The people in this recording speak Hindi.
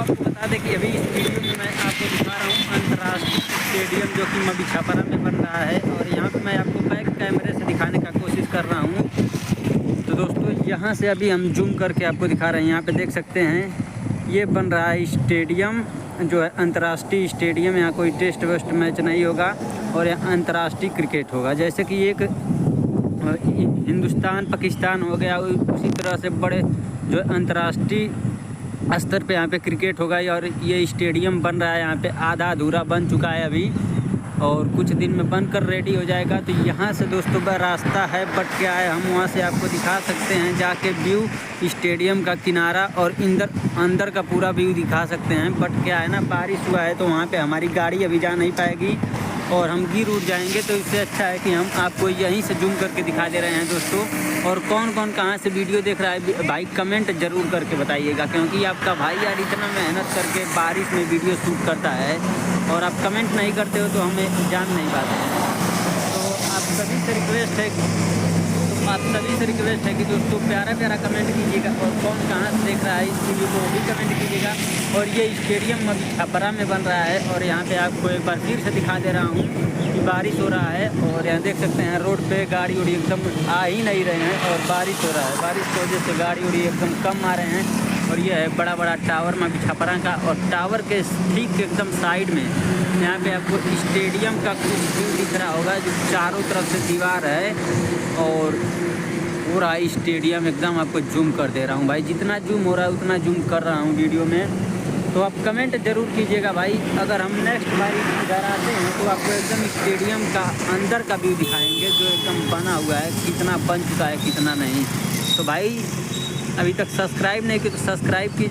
आपको बता दें कि अभी इस वीडियो में मैं आपको दिखा रहा हूँ अंतर्राष्ट्रीय स्टेडियम जो कि मवी छपरा में बन रहा है। और यहाँ पे मैं आपको बैक कैमरे से दिखाने का कोशिश कर रहा हूँ। तो दोस्तों यहाँ से अभी हम जूम करके आपको दिखा रहे हैं। यहाँ पे देख सकते हैं ये बन रहा है स्टेडियम जो है अंतर्राष्ट्रीय स्टेडियम। यहाँ कोई टेस्ट वेस्ट मैच नहीं होगा और यहाँ अंतर्राष्ट्रीय क्रिकेट होगा। जैसे कि एक हिंदुस्तान पाकिस्तान हो गया, उसी तरह से बड़े जो अंतर्राष्ट्रीय स्तर पे यहाँ पे क्रिकेट होगा। और ये स्टेडियम बन रहा है, यहाँ पे आधा अधूरा बन चुका है अभी और कुछ दिन में बनकर रेडी हो जाएगा। तो यहाँ से दोस्तों का रास्ता है, बट क्या है हम वहाँ से आपको दिखा सकते हैं जाके व्यू स्टेडियम का किनारा और अंदर का पूरा व्यू दिखा सकते हैं। बट क्या है ना, बारिश हुआ है तो वहाँ पे हमारी गाड़ी अभी जा नहीं पाएगी और हम गिर उड़ जाएंगे। तो इससे अच्छा है कि हम आपको यहीं से जूम करके दिखा दे रहे हैं दोस्तों। और कौन कौन कहाँ से वीडियो देख रहा है भाई कमेंट ज़रूर करके बताइएगा, क्योंकि आपका भाई यार इतना मेहनत करके बारिश में वीडियो शूट करता है और आप कमेंट नहीं करते हो तो हमें जान नहीं पाते हैं। तो आप सभी से रिक्वेस्ट है कि दोस्तों प्यारा प्यारा कमेंट कीजिएगा और कौन कहाँ से देख रहा है इस वीडियो को वो भी कमेंट कीजिएगा। और ये स्टेडियम मवी छपरा में बन रहा है और यहाँ पे आपको एक बार फिर से दिखा दे रहा हूँ कि बारिश हो रहा है। और यहाँ देख सकते हैं रोड पे गाड़ी उड़ी एकदम आ ही नहीं रहे हैं और बारिश हो रहा है। बारिश की वजह से गाड़ी उड़ी एकदम कम आ रहे हैं। और ये है बड़ा बड़ा टावर मवी छपरा का और टावर के ठीक एकदम साइड में यहाँ पे आपको स्टेडियम का कुछ व्यू दिख रहा होगा जो चारों तरफ से दीवार है। और पूरा स्टेडियम एकदम आपको जूम कर दे रहा हूँ भाई, जितना जूम हो रहा है उतना जूम कर रहा हूँ वीडियो में। तो आप कमेंट ज़रूर कीजिएगा भाई। अगर हम नेक्स्ट बारी इधर आते हैं तो आपको एकदम स्टेडियम का अंदर का व्यू दिखाएंगे जो एकदम बना हुआ है, कितना बन चुका है कितना नहीं। तो भाई अभी तक सब्सक्राइब नहीं किया तो सब्सक्राइब कीजिए।